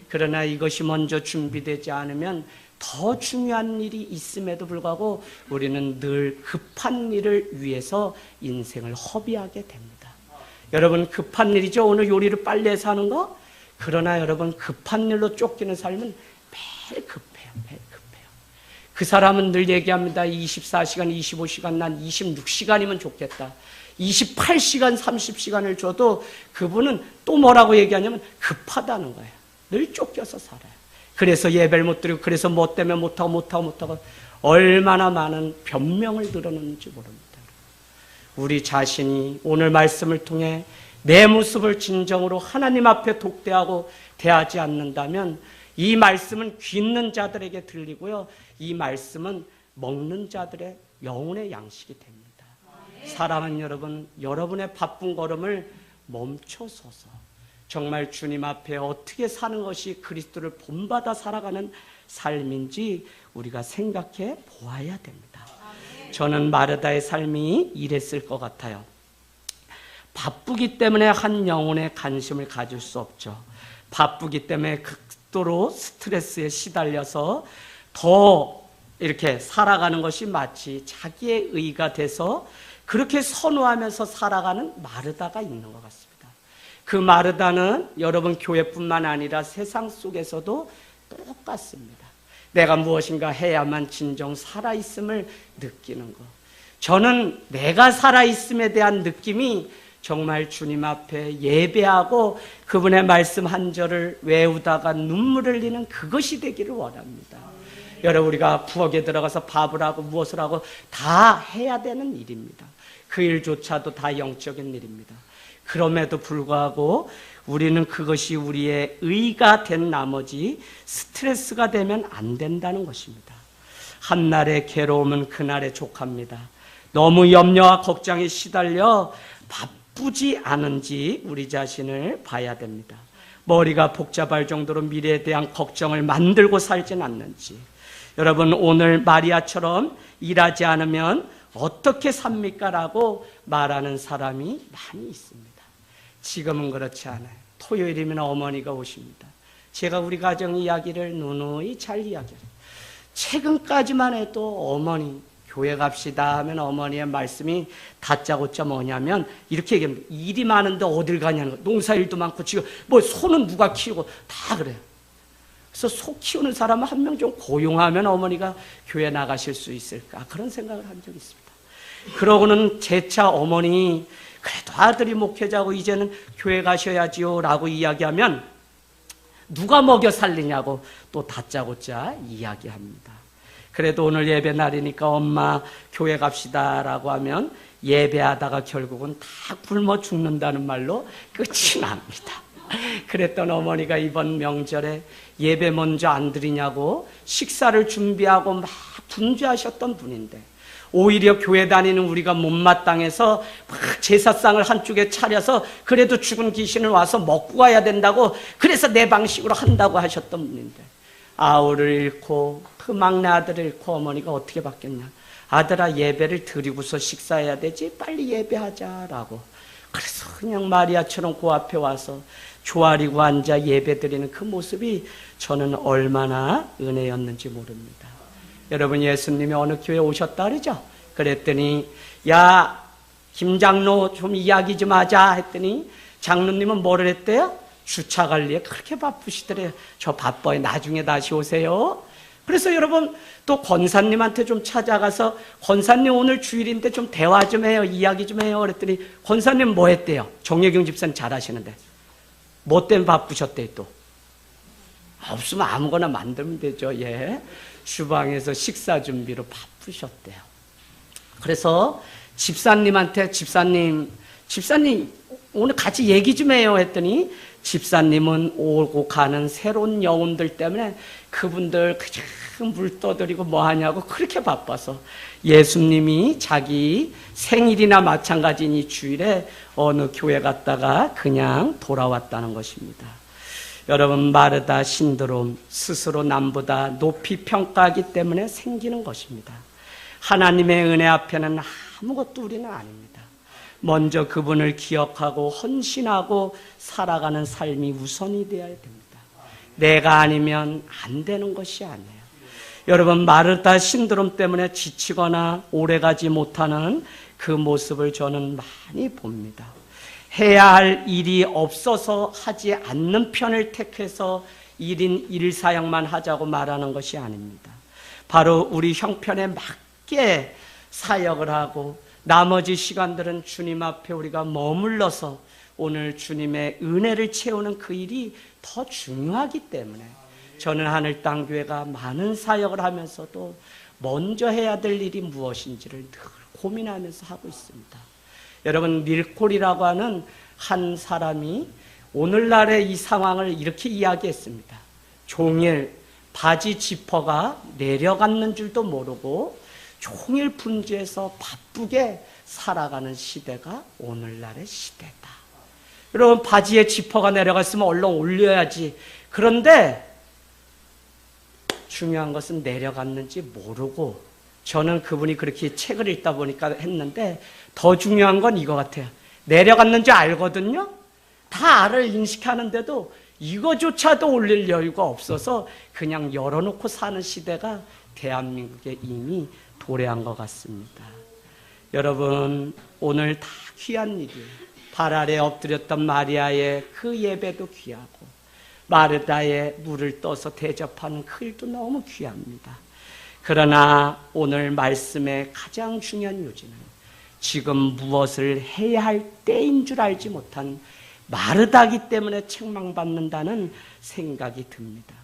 Speaker 1: 그러나 이것이 먼저 준비되지 않으면 더 중요한 일이 있음에도 불구하고 우리는 늘 급한 일을 위해서 인생을 허비하게 됩니다. 여러분, 급한 일이죠. 오늘 요리를 빨리 해서 하는 거. 그러나 여러분, 급한 일로 쫓기는 삶은 매일 급해요. 매일 급해요. 그 사람은 늘 얘기합니다. 24시간, 25시간, 난 26시간이면 좋겠다. 28시간, 30시간을 줘도 그분은 또 뭐라고 얘기하냐면 급하다는 거예요. 늘 쫓겨서 살아요. 그래서 예배를 못 드리고, 그래서 뭐 때문에 못하고 얼마나 많은 변명을 늘어놓는지 모릅니다. 우리 자신이 오늘 말씀을 통해 내 모습을 진정으로 하나님 앞에 독대하고 대하지 않는다면 이 말씀은 귀 있는 자들에게 들리고요, 이 말씀은 먹는 자들의 영혼의 양식이 됩니다. 사랑하는 여러분, 여러분의 바쁜 걸음을 멈춰서서 정말 주님 앞에 어떻게 사는 것이 그리스도를 본받아 살아가는 삶인지 우리가 생각해 보아야 됩니다. 저는 마르다의 삶이 이랬을 것 같아요. 바쁘기 때문에 한 영혼에 관심을 가질 수 없죠. 바쁘기 때문에 극도로 스트레스에 시달려서 더 이렇게 살아가는 것이 마치 자기의 의가 돼서 그렇게 선호하면서 살아가는 마르다가 있는 것 같습니다. 그 마르다는 여러분 교회뿐만 아니라 세상 속에서도 똑같습니다. 내가 무엇인가 해야만 진정 살아있음을 느끼는 것. 저는 내가 살아있음에 대한 느낌이 정말 주님 앞에 예배하고 그분의 말씀 한 절을 외우다가 눈물을 흘리는 그것이 되기를 원합니다. 여러분, 우리가 부엌에 들어가서 밥을 하고 무엇을 하고 다 해야 되는 일입니다. 그 일조차도 다 영적인 일입니다. 그럼에도 불구하고 우리는 그것이 우리의 의가 된 나머지 스트레스가 되면 안 된다는 것입니다. 한날의 괴로움은 그날의 족합니다. 너무 염려와 걱정에 시달려 바쁘지 않은지 우리 자신을 봐야 됩니다. 머리가 복잡할 정도로 미래에 대한 걱정을 만들고 살진 않는지. 여러분, 오늘 마리아처럼 일하지 않으면 어떻게 삽니까? 라고 말하는 사람이 많이 있습니다. 지금은 그렇지 않아요. 토요일이면 어머니가 오십니다. 제가 우리 가정 이야기를 누누이 잘 이야기해요. 최근까지만 해도 어머니 교회 갑시다 하면 어머니의 말씀이 다짜고짜 뭐냐면 이렇게 얘기합니다. 일이 많은데 어딜 가냐는 거. 농사일도 많고 지금 뭐 소는 누가 키우고 다 그래요. 그래서 소 키우는 사람은 한 명 좀 고용하면 어머니가 교회 나가실 수 있을까, 그런 생각을 한 적이 있습니다. 그러고는 재차 어머니 그래도 아들이 목회자고 이제는 교회 가셔야지요 라고 이야기하면 누가 먹여 살리냐고 또 다짜고짜 이야기합니다. 그래도 오늘 예배 날이니까 엄마 교회 갑시다 라고 하면 예배하다가 결국은 다 굶어 죽는다는 말로 끝이 납니다. 그랬던 어머니가 이번 명절에 예배 먼저 안 드리냐고 식사를 준비하고 막 분주하셨던 분인데, 오히려 교회 다니는 우리가 못마땅해서 막 제사상을 한쪽에 차려서 그래도 죽은 귀신을 와서 먹고 가야 된다고, 그래서 내 방식으로 한다고 하셨던 분인데, 아우를 잃고 그 막내 아들을 잃고 어머니가 어떻게 바뀌었냐. 아들아, 예배를 드리고서 식사해야 되지, 빨리 예배하자라고. 그래서 그냥 마리아처럼 그 앞에 와서 조아리고 앉아 예배 드리는 그 모습이 저는 얼마나 은혜였는지 모릅니다. 여러분, 예수님이 어느 교회 오셨다 그러죠? 그랬더니 야 김장로 좀 이야기 좀 하자 했더니 장로님은 뭐를 했대요? 주차 관리에 그렇게 바쁘시더래요. 저 바빠요. 나중에 다시 오세요. 그래서 여러분, 또 권사님한테 좀 찾아가서 권사님 오늘 주일인데 좀 대화 좀 해요. 이야기 좀 해요. 그랬더니 권사님 뭐 했대요? 정혜경 집사님 잘하시는데. 뭐 때문에 바쁘셨대요 또? 없으면 아무거나 만들면 되죠. 예. 주방에서 식사 준비로 바쁘셨대요. 그래서 집사님한테 집사님 오늘 같이 얘기 좀 해요 했더니 집사님은 오고 가는 새로운 영혼들 때문에 그분들 그냥 물 떠드리고 뭐 하냐고 그렇게 바빠서 예수님이 자기 생일이나 마찬가지인 이 주일에 어느 교회 갔다가 그냥 돌아왔다는 것입니다. 여러분, 마르다 신드롬, 스스로 남보다 높이 평가하기 때문에 생기는 것입니다. 하나님의 은혜 앞에는 아무것도 우리는 아닙니다. 먼저 그분을 기억하고 헌신하고 살아가는 삶이 우선이 되어야 됩니다. 내가 아니면 안 되는 것이 아니에요. 여러분, 마르다 신드롬 때문에 지치거나 오래가지 못하는 그 모습을 저는 많이 봅니다. 해야 할 일이 없어서 하지 않는 편을 택해서 1인 1사역만 하자고 말하는 것이 아닙니다. 바로 우리 형편에 맞게 사역을 하고 나머지 시간들은 주님 앞에 우리가 머물러서 오늘 주님의 은혜를 채우는 그 일이 더 중요하기 때문에 저는 하늘땅교회가 많은 사역을 하면서도 먼저 해야 될 일이 무엇인지를 늘 고민하면서 하고 있습니다. 여러분, 밀콜이라고 하는 한 사람이 오늘날의 이 상황을 이렇게 이야기했습니다. 종일 바지 지퍼가 내려갔는 줄도 모르고 종일 분주해서 바쁘게 살아가는 시대가 오늘날의 시대다. 여러분, 바지에 지퍼가 내려갔으면 얼른 올려야지. 그런데 중요한 것은 내려갔는지 모르고, 저는 그분이 그렇게 책을 읽다 보니까 했는데 더 중요한 건 이거 같아요. 내려갔는지 알거든요. 다 알을 인식하는데도 이거조차도 올릴 여유가 없어서 그냥 열어놓고 사는 시대가 대한민국에 이미 도래한 것 같습니다. 여러분, 오늘 다 귀한 일이에요. 발 아래 엎드렸던 마리아의 그 예배도 귀하고 마르다의 물을 떠서 대접하는 그 일도 너무 귀합니다. 그러나 오늘 말씀의 가장 중요한 요지는 지금 무엇을 해야 할 때인 줄 알지 못한 마르다기 때문에 책망받는다는 생각이 듭니다.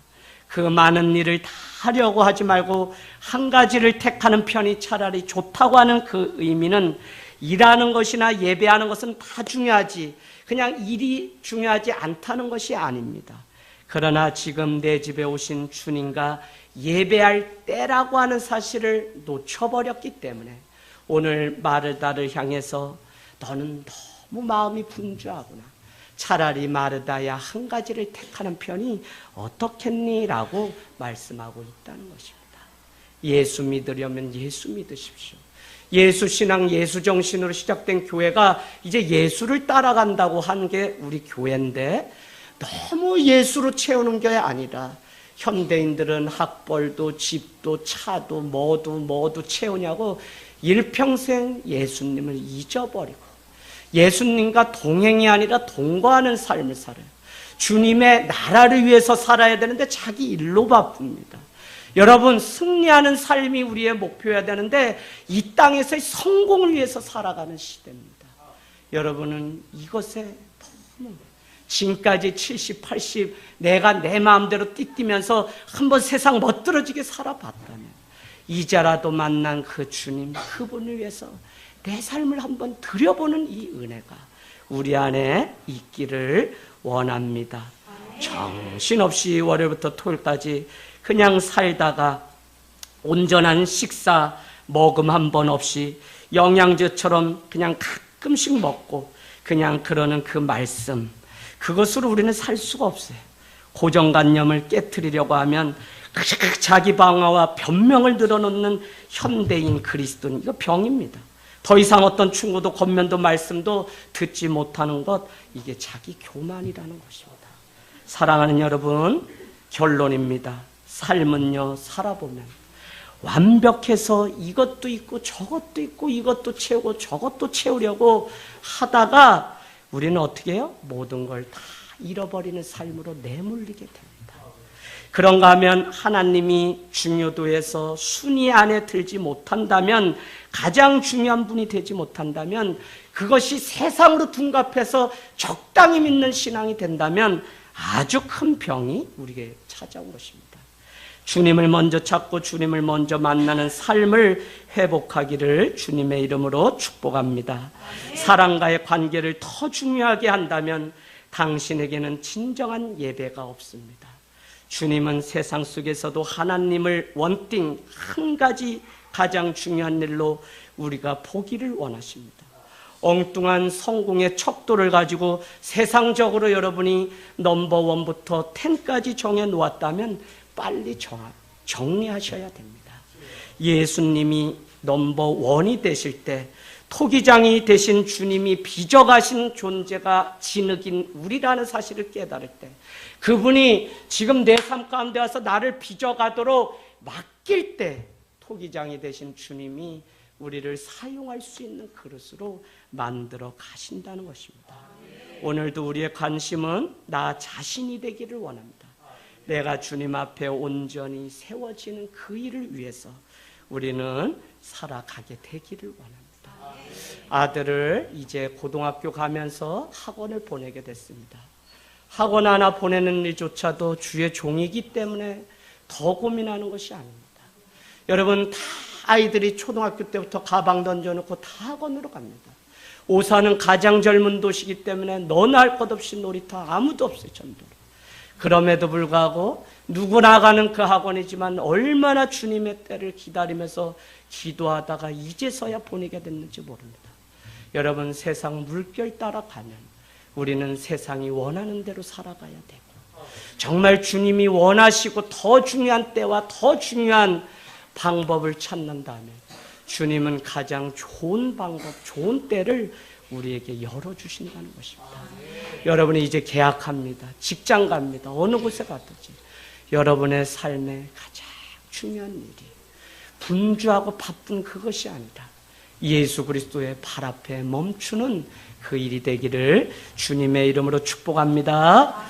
Speaker 1: 그 많은 일을 다 하려고 하지 말고 한 가지를 택하는 편이 차라리 좋다고 하는 그 의미는 일하는 것이나 예배하는 것은 다 중요하지 그냥 일이 중요하지 않다는 것이 아닙니다. 그러나 지금 내 집에 오신 주님과 예배할 때라고 하는 사실을 놓쳐버렸기 때문에 오늘 마르다를 향해서 너는 너무 마음이 분주하구나. 차라리 마르다야 한 가지를 택하는 편이 어떻겠니? 라고 말씀하고 있다는 것입니다. 예수 믿으려면 예수 믿으십시오. 예수 신앙, 예수 정신으로 시작된 교회가 이제 예수를 따라간다고 하는 게 우리 교회인데 너무 예수로 채우는 게 아니라 현대인들은 학벌도 집도 차도 뭐도 채우냐고 일평생 예수님을 잊어버리고 예수님과 동행이 아니라 동거하는 삶을 살아요. 주님의 나라를 위해서 살아야 되는데 자기 일로 바쁩니다. 여러분, 승리하는 삶이 우리의 목표여야 되는데 이 땅에서의 성공을 위해서 살아가는 시대입니다. 여러분은 이것에 너무 지금까지 70, 80 내가 내 마음대로 띠띠면서 한번 세상 멋들어지게 살아봤다면 이제라도 만난 그 주님, 그분을 위해서 내 삶을 한번 들여보는 이 은혜가 우리 안에 있기를 원합니다. 정신없이 월요일부터 토요일까지 그냥 살다가 온전한 식사, 먹음 한 번 없이 영양제처럼 그냥 가끔씩 먹고 그냥 그러는 그 말씀, 그것으로 우리는 살 수가 없어요. 고정관념을 깨트리려고 하면 자기 방어와 변명을 늘어놓는 현대인 그리스도는 이거 병입니다. 더 이상 어떤 충고도 권면도 말씀도 듣지 못하는 것, 이게 자기 교만이라는 것입니다. 사랑하는 여러분, 결론입니다. 삶은요, 살아보면 완벽해서 이것도 있고 저것도 있고 이것도 채우고 저것도 채우려고 하다가 우리는 어떻게 해요? 모든 걸 다 잃어버리는 삶으로 내몰리게 됩니다. 그런가 하면 하나님이 중요도에서 순위 안에 들지 못한다면, 가장 중요한 분이 되지 못한다면, 그것이 세상으로 둔갑해서 적당히 믿는 신앙이 된다면 아주 큰 병이 우리에게 찾아온 것입니다. 주님을 먼저 찾고 주님을 먼저 만나는 삶을 회복하기를 주님의 이름으로 축복합니다. 사랑과의 관계를 더 중요하게 한다면 당신에게는 진정한 예배가 없습니다. 주님은 세상 속에서도 하나님을 원띵 한 가지 가장 중요한 일로 우리가 보기를 원하십니다. 엉뚱한 성공의 척도를 가지고 세상적으로 여러분이 넘버 1부터 10까지 정해 놓았다면 빨리 정리하셔야 됩니다. 예수님이 넘버 1이 되실 때 토기장이 되신 주님이 빚어가신 존재가 진흙인 우리라는 사실을 깨달을 때, 그분이 지금 내 삶 가운데 와서 나를 빚어가도록 맡길 때 토기장이 되신 주님이 우리를 사용할 수 있는 그릇으로 만들어 가신다는 것입니다. 오늘도 우리의 관심은 나 자신이 되기를 원합니다. 내가 주님 앞에 온전히 세워지는 그 일을 위해서 우리는 살아가게 되기를 원합니다. 아들을 이제 고등학교 가면서 학원을 보내게 됐습니다. 학원 하나 보내는 일조차도 주의 종이기 때문에 더 고민하는 것이 아닙니다. 여러분, 다 아이들이 초등학교 때부터 가방 던져놓고 다 학원으로 갑니다. 오산은 가장 젊은 도시이기 때문에 너나 할 것 없이 놀이터 아무도 없어요, 전도로. 그럼에도 불구하고 누구나 가는 그 학원이지만 얼마나 주님의 때를 기다리면서 기도하다가 이제서야 보내게 됐는지 모릅니다. 여러분, 세상 물결 따라가면 우리는 세상이 원하는 대로 살아가야 되고, 정말 주님이 원하시고 더 중요한 때와 더 중요한 방법을 찾는다면 주님은 가장 좋은 방법, 좋은 때를 우리에게 열어주신다는 것입니다. 여러분이 이제 계약합니다. 직장 갑니다. 어느 곳에 가든지 여러분의 삶의 가장 중요한 일이 분주하고 바쁜 그것이 아니라 예수 그리스도의 발 앞에 멈추는 그 일이 되기를 주님의 이름으로 축복합니다.